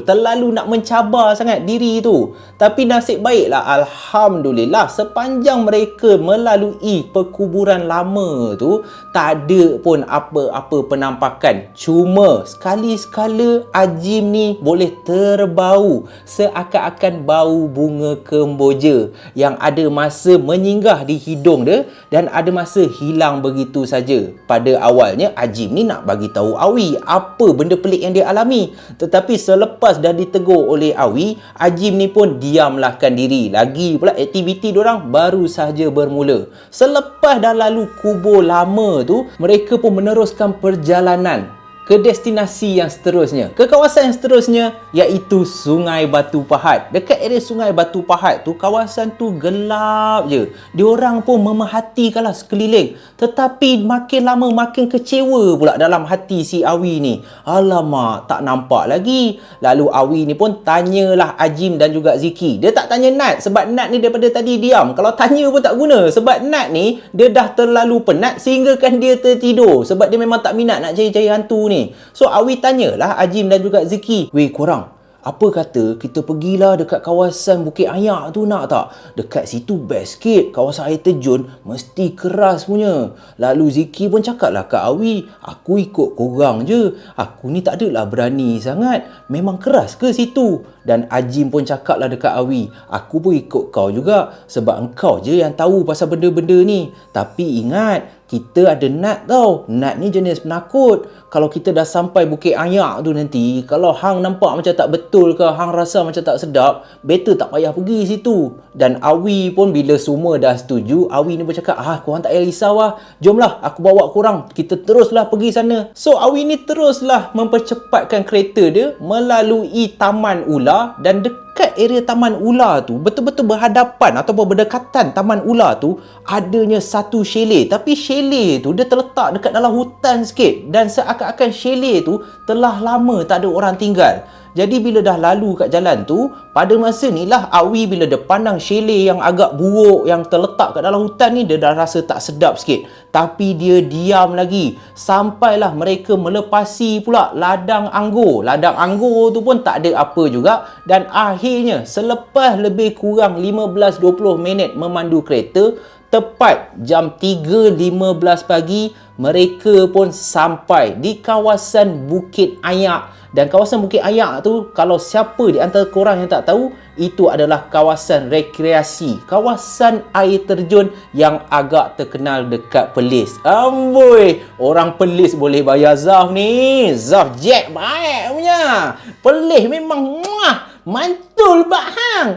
terlalu nak mencabar sangat diri tu. Tapi nasib baiklah, alhamdulillah, sepanjang mereka melalui perkuburan lama tu, tak ada pun apa-apa penampakan. Cuma sekali-sekala Ajim ni boleh terbau seakan-akan bau bunga kemboja yang ada masa menyinggah di hidung dia dan ada masa hilang begitu saja. Pada awalnya Ajim ni nak bagi tahu Awi apa benda pelik yang dia alami. Tetapi selepas dah ditegur oleh Awi, Ajim ni pun diamlahkan diri. Lagi pula aktiviti diorang baru sahaja bermula. Selepas dah lalu kubur lama tu, mereka pun meneruskan perjalanan ke destinasi yang seterusnya, ke kawasan yang seterusnya, iaitu Sungai Batu Pahat. Dekat area Sungai Batu Pahat tu, kawasan tu gelap je. Diorang pun memerhatikanlah sekeliling. Tetapi makin lama makin kecewa pula dalam hati si Awi ni. Alamak, tak nampak lagi. Lalu Awi ni pun tanyalah Ajim dan juga Ziki. Dia tak tanya Nat sebab Nat ni daripada tadi diam. Kalau tanya pun tak guna sebab Nat ni dia dah terlalu penat sehingga kan dia tertidur sebab dia memang tak minat nak cari-cari hantu ni. So Awi tanyalah Ajim dan juga Ziki, weh korang, apa kata kita pergilah dekat kawasan Bukit Ayak tu nak tak? Dekat situ best sikit. Kawasan air terjun mesti keras punya. Lalu Ziki pun cakaplah kat Awi, aku ikut korang je. Aku ni tak adalah berani sangat. Memang keras ke situ? Dan Ajim pun cakaplah dekat Awi, aku pun ikut kau juga sebab engkau je yang tahu pasal benda-benda ni. Tapi ingat, kita ada Nat tau. Nat ni jenis penakut. Kalau kita dah sampai Bukit Ayak tu nanti, kalau hang nampak macam tak betul ke, hang rasa macam tak sedap, better tak payah pergi situ. Dan Awi pun bila semua dah setuju, Awi ni bercakap, korang tak payah risau lah. Jomlah, aku bawa korang. Kita teruslah pergi sana. So, Awi ni teruslah mempercepatkan kereta dia melalui Taman Ular, dan dekat area Taman Ular tu, betul-betul berhadapan ataupun berdekatan Taman Ular tu, adanya satu chalet. Tapi chalet tu dia terletak dekat dalam hutan sikit, dan seakan-akan chalet tu telah lama tak ada orang tinggal. Jadi bila dah lalu kat jalan tu, pada masa ni lah Awi bila dia pandang chalet yang agak buruk yang terletak kat dalam hutan ni, dia dah rasa tak sedap sikit. Tapi dia diam lagi. Sampailah mereka melepasi pula ladang anggur. Ladang anggur tu pun tak ada apa juga. Dan akhirnya selepas lebih kurang 15-20 minit memandu kereta, tepat jam 3.15 pagi, mereka pun sampai di kawasan Bukit Ayak. Dan kawasan Bukit Ayak tu, kalau siapa di antara korang yang tak tahu, itu adalah kawasan rekreasi, kawasan air terjun yang agak terkenal dekat Perlis. Amboi, orang Perlis boleh bayar Zaf ni. Zaf Jack baik punya. Perlis memang mantul bak hang.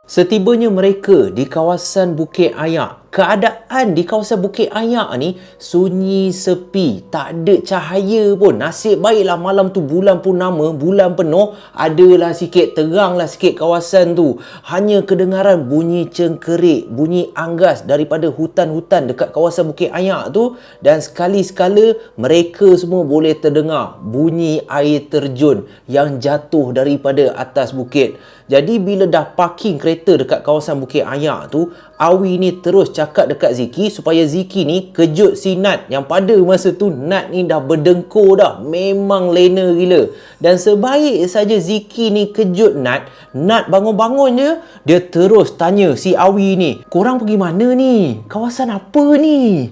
Setibanya mereka di kawasan Bukit Ayak, keadaan di kawasan Bukit Ayak ni sunyi sepi, tak ada cahaya pun. Nasib baiklah malam tu bulan purnama, bulan penuh, adalah sikit teranglah sikit kawasan tu. Hanya kedengaran bunyi cengkerik, bunyi anggas daripada hutan-hutan dekat kawasan Bukit Ayak tu, dan sekali-sekala mereka semua boleh terdengar bunyi air terjun yang jatuh daripada atas bukit. Jadi bila dah parking kereta dekat kawasan Bukit Ayak tu, Awi ni terus cakap dekat Ziki supaya Ziki ni kejut si Nat, yang pada masa tu Nat ni dah berdengkur dah, memang lena gila. Dan sebaik saja Ziki ni kejut Nat, Nat bangun-bangun je, dia terus tanya si Awi ni, korang pergi mana ni? Kawasan apa ni?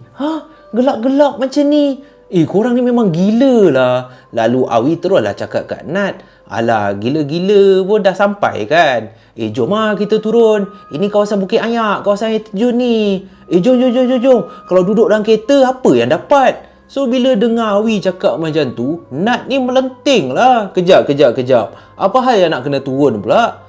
Gelap-gelap macam ni. Korang ni memang gila lah. Lalu Awi teruslah cakap kat Nat, alah, gila-gila pun dah sampai kan. Jom lah kita turun. Ini kawasan Bukit Ayak, kawasan air terjun ni. Jom. Kalau duduk dalam kereta, apa yang dapat? So, bila dengar Awi cakap macam tu, Nat ni melenting lah. Kejap. Apa hal yang nak kena turun pula?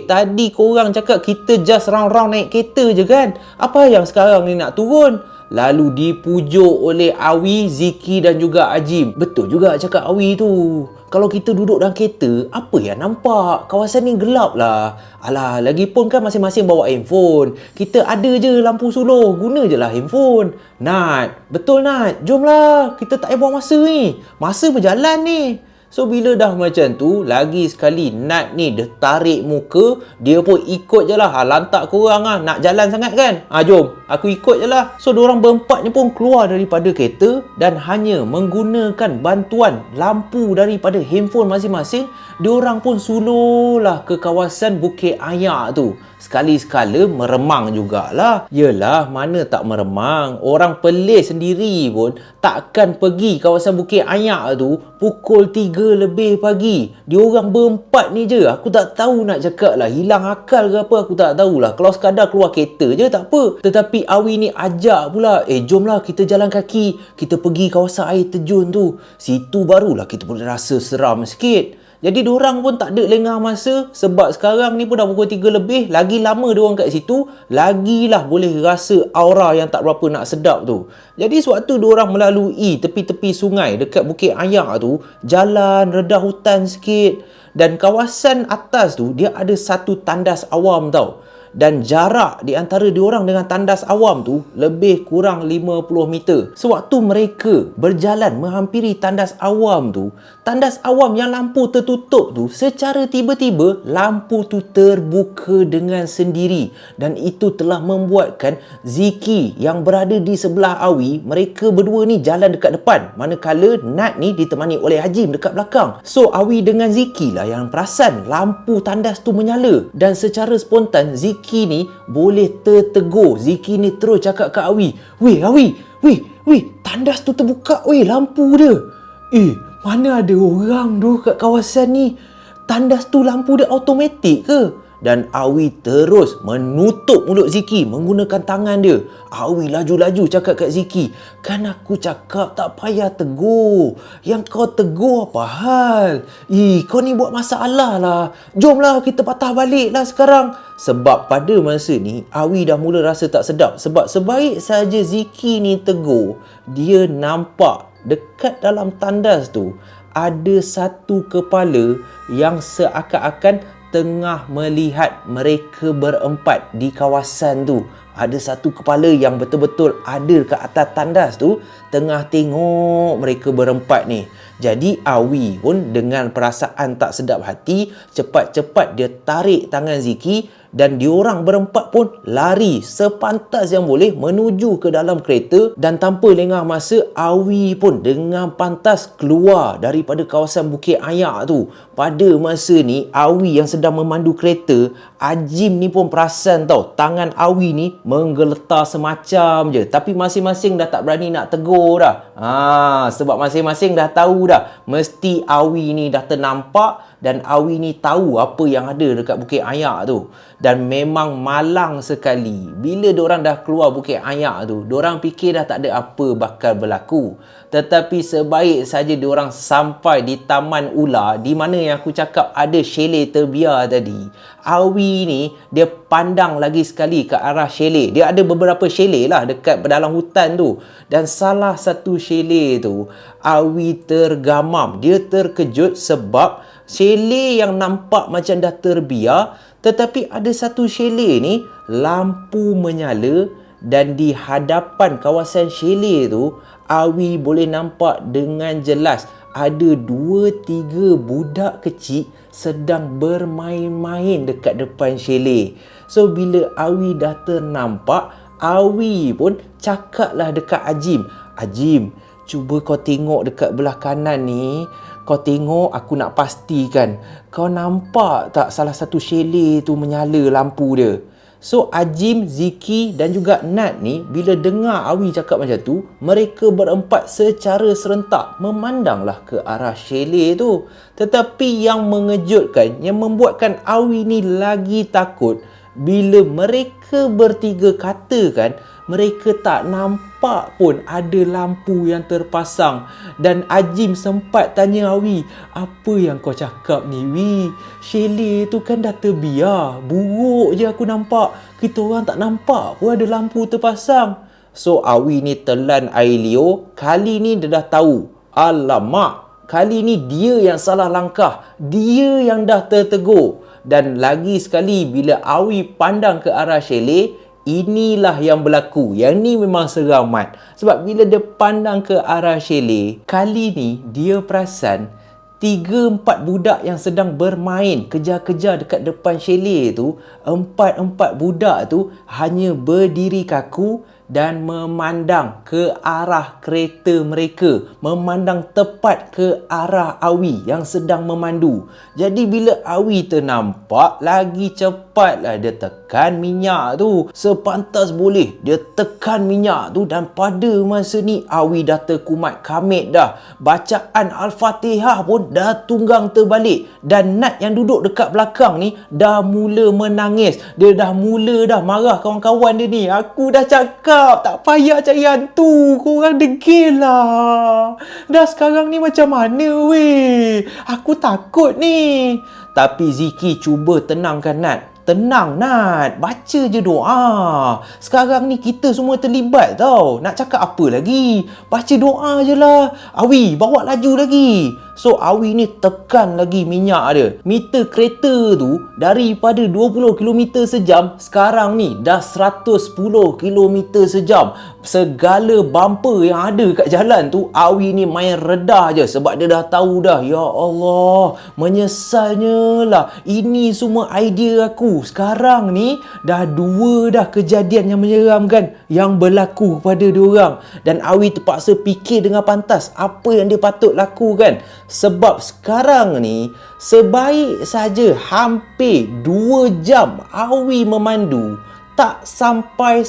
Tadi korang cakap kita just round-round naik kereta je kan? Apa yang sekarang ni nak turun? Lalu dipujuk oleh Awi, Ziki dan juga Ajim. Betul juga cakap Awi tu. Kalau kita duduk dalam kereta, apa yang nampak? Kawasan ni gelap lah. Alah, lagipun kan masing-masing bawa handphone. Kita ada je lampu suluh, guna je lah handphone. Nat, betul Nat. Jomlah, kita tak payah buang masa ni. Masa berjalan ni. So, bila dah macam tu, lagi sekali Nat ni dia tarik muka, dia pun ikut je lah. Lantak korang lah, nak jalan sangat kan? Jom, aku ikut je lah. So, diorang berempat ni pun keluar daripada kereta dan hanya menggunakan bantuan lampu daripada handphone masing-masing, diorang pun suluh lah ke kawasan Bukit Ayak tu. Sekali-sekala meremang jugalah. Yelah, mana tak meremang. Orang Perlis sendiri pun takkan pergi kawasan Bukit Ayak tu pukul 3 lebih pagi. Diorang berempat ni je, aku tak tahu nak cakap lah, hilang akal ke apa, aku tak tahulah. Kalau sekadar keluar kereta je tak apa. Tetapi Awi ni ajak pula, jomlah kita jalan kaki, kita pergi kawasan air terjun tu. Situ barulah kita boleh rasa seram sikit. Jadi diorang pun tak ada lengah masa, sebab sekarang ni pun dah pukul 3 lebih, lagi lama diorang kat situ, lagilah boleh rasa aura yang tak berapa nak sedap tu. Jadi sewaktu diorang melalui tepi-tepi sungai dekat Bukit Ayak tu, jalan redah hutan sikit, dan kawasan atas tu dia ada satu tandas awam tau. Dan jarak di antara diorang dengan tandas awam tu lebih kurang 50 meter. Sewaktu mereka berjalan menghampiri tandas awam tu, tandas awam yang lampu tertutup tu, secara tiba-tiba lampu tu terbuka dengan sendiri. Dan itu telah membuatkan Ziki yang berada di sebelah Awi, mereka berdua ni jalan dekat depan, manakala Nat ni ditemani oleh Hajim dekat belakang. So Awi dengan Ziki lah yang perasan lampu tandas tu menyala. Dan secara spontan Ziki ni boleh tertegur. Ziki ni terus cakap kat Awi, Weh Awi, tandas tu terbuka weh, lampu dia. Mana ada orang tu kat kawasan ni? Tandas tu lampu dia automatik ke? Dan Awi terus menutup mulut Ziki menggunakan tangan dia. Awi laju-laju cakap kat Ziki, kan aku cakap tak payah tegur. Yang kau tegur apa hal? Kau ni buat masalah lah. Jomlah kita patah balik lah sekarang. Sebab pada masa ni Awi dah mula rasa tak sedap. Sebab sebaik saja Ziki ni tegur, dia nampak dekat dalam tandas tu ada satu kepala yang seakan-akan tengah melihat mereka berempat di kawasan tu. Ada satu kepala yang betul-betul ada kat atas tandas tu, tengah tengok mereka berempat ni. Jadi Awi pun dengan perasaan tak sedap hati, cepat-cepat dia tarik tangan Ziki dan diorang berempat pun lari sepantas yang boleh menuju ke dalam kereta. Dan tanpa lengah masa, Awi pun dengan pantas keluar daripada kawasan Bukit Ayak tu. Pada masa ni Awi yang sedang memandu kereta, Ajim ni pun perasan tau, tangan Awi ni menggeletar semacam je. Tapi masing-masing dah tak berani nak tegur dah. Sebab masing-masing dah tahu dah, mesti Awi ni dah ternampak dan Awi ni tahu apa yang ada dekat Bukit Ayak tu. Dan memang malang sekali bila diorang dah keluar Bukit Ayak tu, diorang fikir dah tak ada apa bakal berlaku. Tetapi sebaik saja diorang sampai di Taman Ular, di mana yang aku cakap ada chalet terbiar tadi, Awi ni dia pandang lagi sekali ke arah chalet. Dia ada beberapa chalet lah dekat dalam hutan tu. Dan salah satu chalet tu, Awi tergamam. Dia terkejut sebab chalet yang nampak macam dah terbiar, tetapi ada satu chalet ni lampu menyala dan di hadapan kawasan chalet tu Awi boleh nampak dengan jelas ada 2-3 budak kecil sedang bermain-main dekat depan chalet. So bila Awi dah ternampak, Awi pun cakaplah dekat Ajim, Ajim, cuba kau tengok dekat belah kanan ni. Kau tengok, aku nak pastikan. Kau nampak tak salah satu chalet tu menyala lampu dia? So Ajim, Ziki dan juga Nat ni bila dengar Awi cakap macam tu, mereka berempat secara serentak memandanglah ke arah chalet tu. Tetapi yang mengejutkan, yang membuatkan Awi ni lagi takut, bila mereka bertiga katakan mereka tak nampak pun ada lampu yang terpasang. Dan Ajim sempat tanya Awi, apa yang kau cakap ni Wi? Chalet tu kan dah terbiar, buruk je aku nampak. Kita orang tak nampak pun ada lampu terpasang. So Awi ni telan air liur. Kali ni dia dah tahu, alamak, kali ni dia yang salah langkah, dia yang dah tertegur. Dan lagi sekali bila Awi pandang ke arah chalet, inilah yang berlaku. Yang ni memang seram mat. Sebab bila dia pandang ke arah chalet, kali ni dia perasan 3-4 budak yang sedang bermain kejar-kejar dekat depan chalet tu. 4 budak tu hanya berdiri kaku dan memandang ke arah kereta mereka, memandang tepat ke arah Awi yang sedang memandu. Jadi bila Awi ternampak, lagi cepatlah dia tekan minyak tu. Sepantas boleh dia tekan minyak tu. Dan pada masa ni Awi dah terkumat kamit dah. Bacaan Al-Fatihah pun dah tunggang terbalik. Dan Nat yang duduk dekat belakang ni dah mula menangis. Dia dah mula dah marah kawan-kawan dia ni. Aku dah cakap tak payah cari hantu, korang degil lah. Dah sekarang ni macam mana weh? Aku takut ni. Tapi Ziki cuba tenangkan Nat. Tenang Nat, baca je doa. Sekarang ni kita semua terlibat tau. Nak cakap apa lagi? Baca doa je lah. Awi, bawa laju lagi. So Awi ni tekan lagi minyak dia. Meter kereta tu daripada 20 km sejam, sekarang ni dah 110 km sejam. Segala bumper yang ada kat jalan tu, Awi ni main redah je. Sebab dia dah tahu dah, ya Allah, menyesalnya lah. Ini semua idea aku. Sekarang ni dah 2 dah kejadian yang menyeramkan yang berlaku kepada diorang. Dan Awi terpaksa fikir dengan pantas apa yang dia patut lakukan. Sebab sekarang ni sebaik saja hampir 2 jam Awi memandu, tak sampai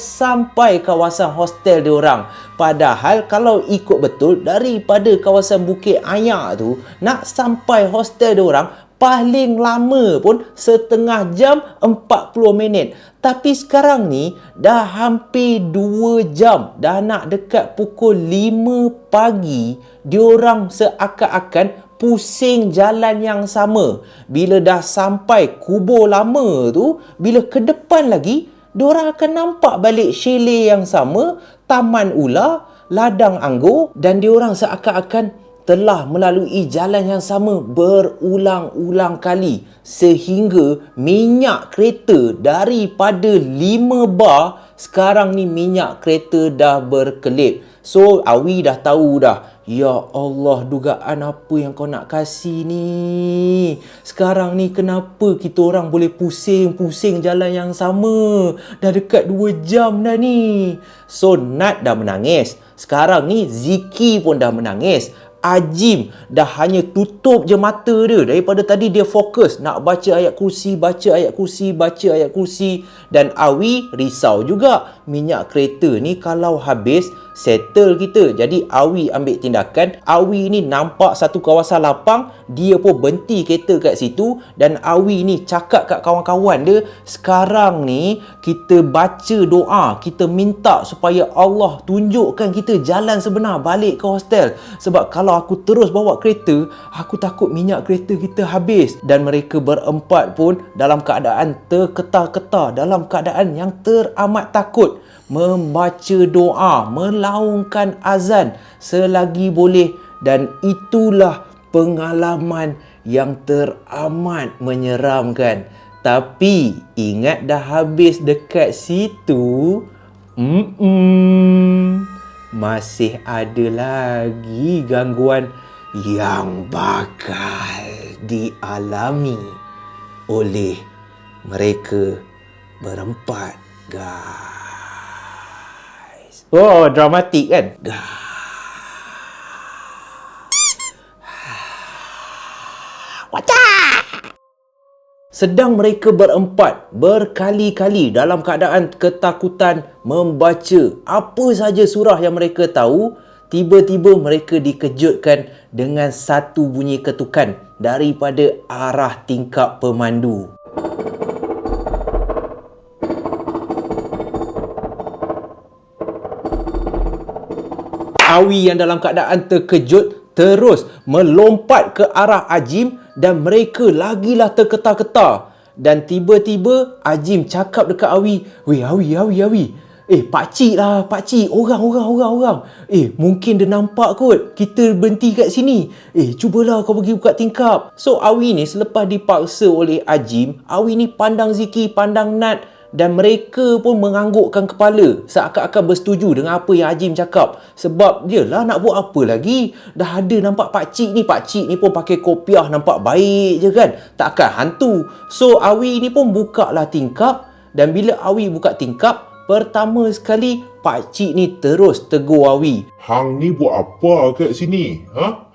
kawasan hostel diorang. Padahal kalau ikut betul daripada kawasan Bukit Ayak tu, nak sampai hostel diorang paling lama pun setengah jam 40 minit. Tapi sekarang ni dah hampir 2 jam. Dah nak dekat pukul 5 pagi. Diorang seakan-akan pusing jalan yang sama. Bila dah sampai kubur lama tu, bila ke depan lagi, diorang akan nampak balik chalet yang sama, taman ular, ladang anggur, dan diorang seakan-akan telah melalui jalan yang sama berulang-ulang kali sehingga minyak kereta daripada 5 bar sekarang ni minyak kereta dah berkelip. So Awi dah tahu dah, ya Allah, dugaan apa yang kau nak kasih ni? Sekarang ni kenapa kita orang boleh pusing-pusing jalan yang sama? Dah dekat 2 jam dah ni. So Nat dah menangis. Sekarang ni Ziki pun dah menangis. Ajim dah hanya tutup je mata dia. Daripada tadi dia fokus nak baca ayat kursi, baca ayat kursi, baca ayat kursi. Dan Awi risau juga. Minyak kereta ni kalau habis, settle kita. Jadi Awi ambil tindakan. Awi ni nampak satu kawasan lapang, dia pun berhenti kereta kat situ. Dan Awi ni cakap kat kawan-kawan dia, sekarang ni kita baca doa, kita minta supaya Allah tunjukkan kita jalan sebenar balik ke hostel. Sebab kalau aku terus bawa kereta, aku takut minyak kereta kita habis. Dan mereka berempat pun dalam keadaan terketar-ketar, dalam keadaan yang teramat takut, membaca doa, melaungkan azan selagi boleh. Dan itulah pengalaman yang teramat menyeramkan. Tapi ingat dah habis dekat situ, masih ada lagi gangguan yang bakal dialami oleh mereka berempat, guys. Oh, dramatik kan? Sedang mereka berempat berkali-kali dalam keadaan ketakutan membaca apa saja surah yang mereka tahu, tiba-tiba mereka dikejutkan dengan satu bunyi ketukan daripada arah tingkap pemandu. Awi yang dalam keadaan terkejut terus melompat ke arah Ajim dan mereka lagilah terketar-ketar. Dan tiba-tiba Ajim cakap dekat Awi, "Weh, Awi. Pakcik lah, pakcik. Orang. Mungkin dia nampak kot. Kita berhenti kat sini. Cubalah kau pergi buka tingkap." So Awi ni selepas dipaksa oleh Ajim, Awi ni pandang Ziki, pandang Nat, dan mereka pun menganggukkan kepala seakan-akan bersetuju dengan apa yang Ajim cakap. Sebab dia lah nak buat apa lagi. Dah ada nampak pakcik ni pun pakai kopiah, nampak baik je kan. Takkan hantu. So Awi ni pun buka lah tingkap. Dan bila Awi buka tingkap, pertama sekali pakcik ni terus tegur Awi. "Hang ni buat apa kat sini?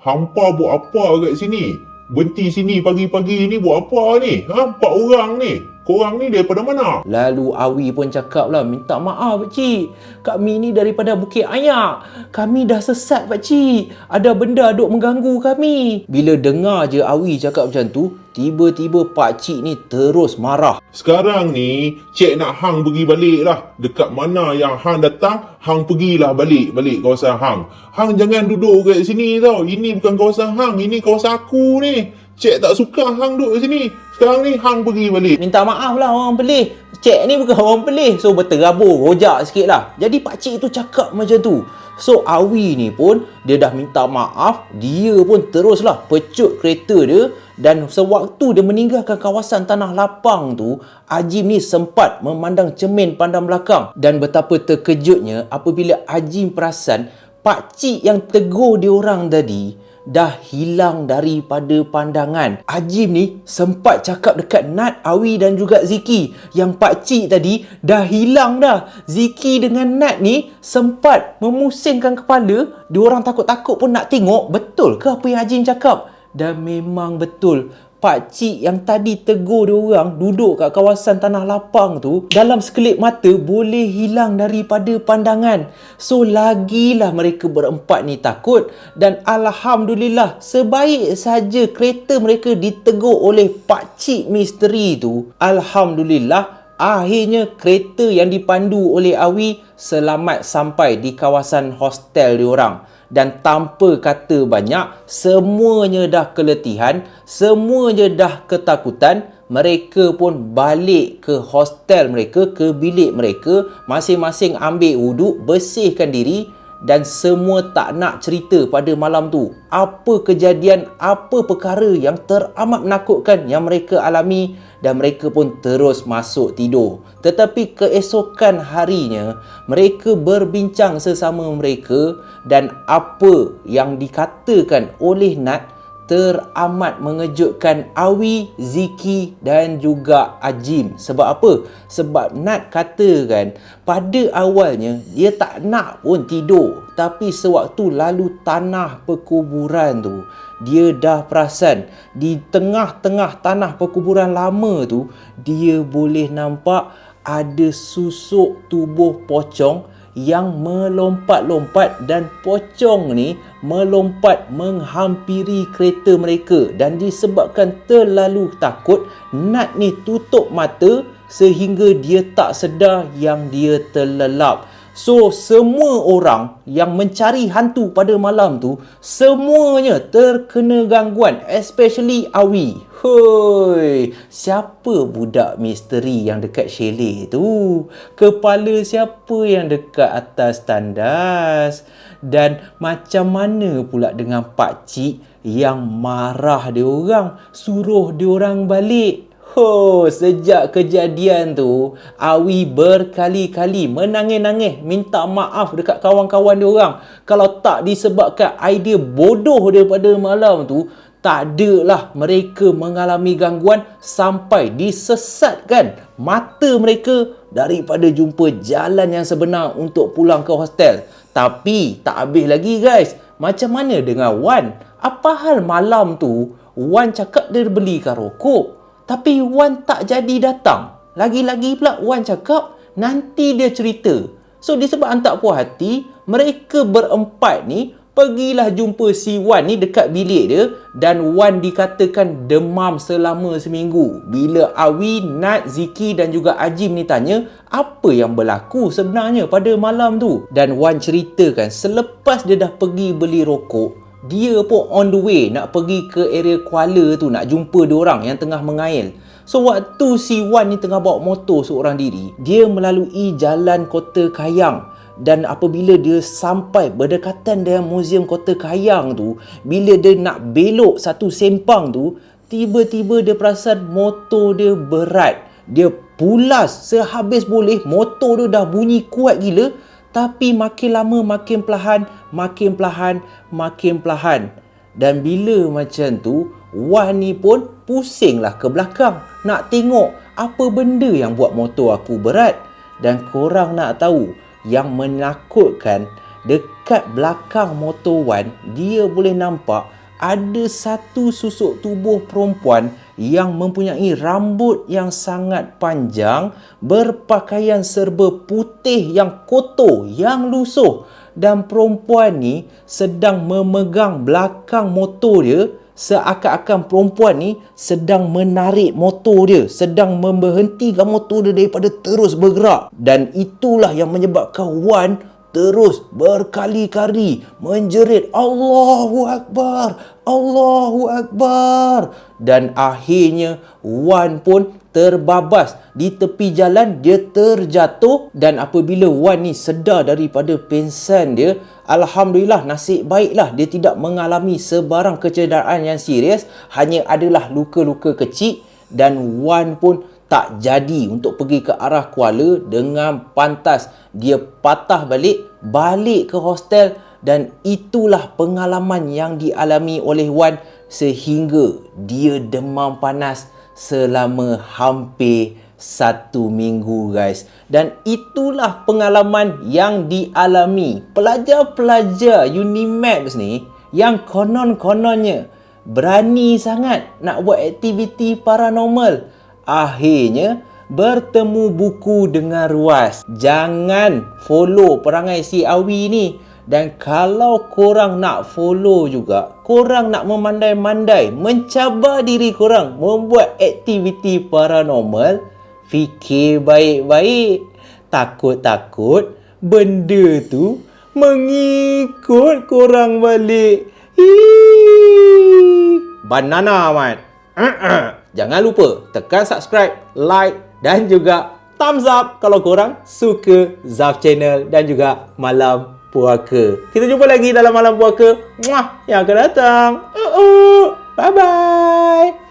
Hampa buat apa kat sini? Berhenti sini pagi-pagi ni buat apa ni? 4 orang ni. Korang ni daripada mana?" Lalu Awi pun cakap lah, "Minta maaf pakcik, kami ni daripada Bukit Ayak. Kami dah sesat pakcik. Ada benda duk mengganggu kami." Bila dengar je Awi cakap macam tu, tiba-tiba pakcik ni terus marah. "Sekarang ni, cik nak hang pergi balik lah. Dekat mana yang hang datang, hang pergilah balik kawasan hang. Hang jangan duduk kat sini tau. Ini bukan kawasan hang, ini kawasan aku ni. Cik tak suka hang duduk kat sini. Sekarang ni hang pergi balik." "Minta maaf lah orang pelih. Cik ni bukan orang pelih." So berterabur, rojak sikit lah. Jadi pakcik tu cakap macam tu. So Awi ni pun, dia dah minta maaf. Dia pun teruslah pecut kereta dia. Dan sewaktu dia meninggalkan kawasan tanah lapang tu, Ajim ni sempat memandang cermin pandang belakang. Dan betapa terkejutnya apabila Ajim perasan pakcik yang tegur diorang tadi dah hilang daripada pandangan. Ajim ni sempat cakap dekat Nat, Awi dan juga Ziki yang pakcik tadi dah hilang dah. Ziki dengan Nat ni sempat memusingkan kepala. Diorang takut-takut pun nak tengok betul ke apa yang Ajim cakap. Dan memang betul, pakcik yang tadi tegur diorang duduk kat kawasan tanah lapang tu, dalam sekelip mata boleh hilang daripada pandangan. So lagilah mereka berempat ni takut, dan alhamdulillah sebaik saja kereta mereka ditegur oleh pakcik misteri tu, alhamdulillah akhirnya kereta yang dipandu oleh Awi selamat sampai di kawasan hostel diorang. Dan tanpa kata banyak, semuanya dah keletihan, semuanya dah ketakutan. Mereka pun balik ke hostel mereka, ke bilik mereka, masing-masing ambil wuduk, bersihkan diri, dan semua tak nak cerita pada malam tu apa kejadian, apa perkara yang teramat menakutkan yang mereka alami, dan mereka pun terus masuk tidur. Tetapi keesokan harinya mereka berbincang sesama mereka, dan apa yang dikatakan oleh Nat teramat mengejutkan Awi, Ziki dan juga Ajim. Sebab apa? Sebab Nat katakan pada awalnya dia tak nak pun tidur, tapi sewaktu lalu tanah perkuburan tu, dia dah perasan di tengah-tengah tanah perkuburan lama tu, dia boleh nampak ada susuk tubuh pocong yang melompat-lompat, dan pocong ni melompat menghampiri kereta mereka. Dan disebabkan terlalu takut, Nat ni tutup mata sehingga dia tak sedar yang dia terlelap. So semua orang yang mencari hantu pada malam tu, semuanya terkena gangguan, especially Awi. Hoi, siapa budak misteri yang dekat chalet tu? Kepala siapa yang dekat atas tandas? Dan macam mana pula dengan pakcik yang marah diorang, suruh diorang balik? Sejak kejadian tu, Awi berkali-kali menangis-nangis minta maaf dekat kawan-kawan diorang. Kalau tak disebabkan idea bodoh daripada malam tu, tak adalah mereka mengalami gangguan sampai disesatkan mata mereka daripada jumpa jalan yang sebenar untuk pulang ke hostel. Tapi tak habis lagi guys. Macam mana dengan Wan? Apa hal malam tu Wan cakap dia belikan rokok, tapi Wan tak jadi datang? Lagi-lagi pula Wan cakap nanti dia cerita. So disebabkan tak puas hati, mereka berempat ni pergilah jumpa si Wan ni dekat bilik dia, dan Wan dikatakan demam selama seminggu. Bila Awi, Nat, Ziki dan juga Ajim ni tanya apa yang berlaku sebenarnya pada malam tu, dan Wan ceritakan selepas dia dah pergi beli rokok, dia pun on the way nak pergi ke area Kuala tu nak jumpa diorang yang tengah mengail. So waktu si Wan ni tengah bawa motor seorang diri, dia melalui jalan Kota Kayang. Dan apabila dia sampai berdekatan dengan Muzium Kota Kayang tu, bila dia nak belok satu sempang tu, tiba-tiba dia perasan motor dia berat. Dia pulas sehabis boleh, motor dia dah bunyi kuat gila, tapi makin lama makin perlahan, makin perlahan, makin perlahan. Dan bila macam tu, Wan ni pun pusinglah ke belakang nak tengok apa benda yang buat motor aku berat. Dan korang nak tahu, yang menakutkan, dekat belakang motor Wan, dia boleh nampak ada satu susuk tubuh perempuan yang mempunyai rambut yang sangat panjang, berpakaian serba putih yang kotor, yang lusuh. Dan perempuan ni sedang memegang belakang motor dia, seakan-akan perempuan ni sedang menarik motor dia, sedang memberhentikan motor dia daripada terus bergerak. Dan itulah yang menyebabkan Wan terus berkali-kali menjerit Allahu Akbar, Allahu Akbar. Dan akhirnya Wan pun terbabas di tepi jalan, dia terjatuh. Dan apabila Wan ni sedar daripada pingsan dia, alhamdulillah, nasib baiklah dia tidak mengalami sebarang kecederaan yang serius, hanya adalah luka-luka kecil. Dan Wan pun tak jadi untuk pergi ke arah Kuala dengan pantas. Dia patah balik ke hostel, dan itulah pengalaman yang dialami oleh Wan sehingga dia demam panas selama hampir 1 minggu guys. Dan itulah pengalaman yang dialami pelajar-pelajar Unimaps ni, yang konon-kononnya berani sangat nak buat aktiviti paranormal. Akhirnya bertemu buku dengan ruas. Jangan follow perangai si Awi ni. Dan kalau korang nak follow juga, korang nak memandai-mandai, mencabar diri korang membuat aktiviti paranormal, fikir baik-baik. Takut-takut benda tu mengikut korang balik. Banana Mat. Jangan lupa tekan subscribe, like dan juga thumbs up kalau korang suka Zaf Channel dan juga Malam Puaka. Kita jumpa lagi dalam Malam Puaka yang akan datang. Bye-bye.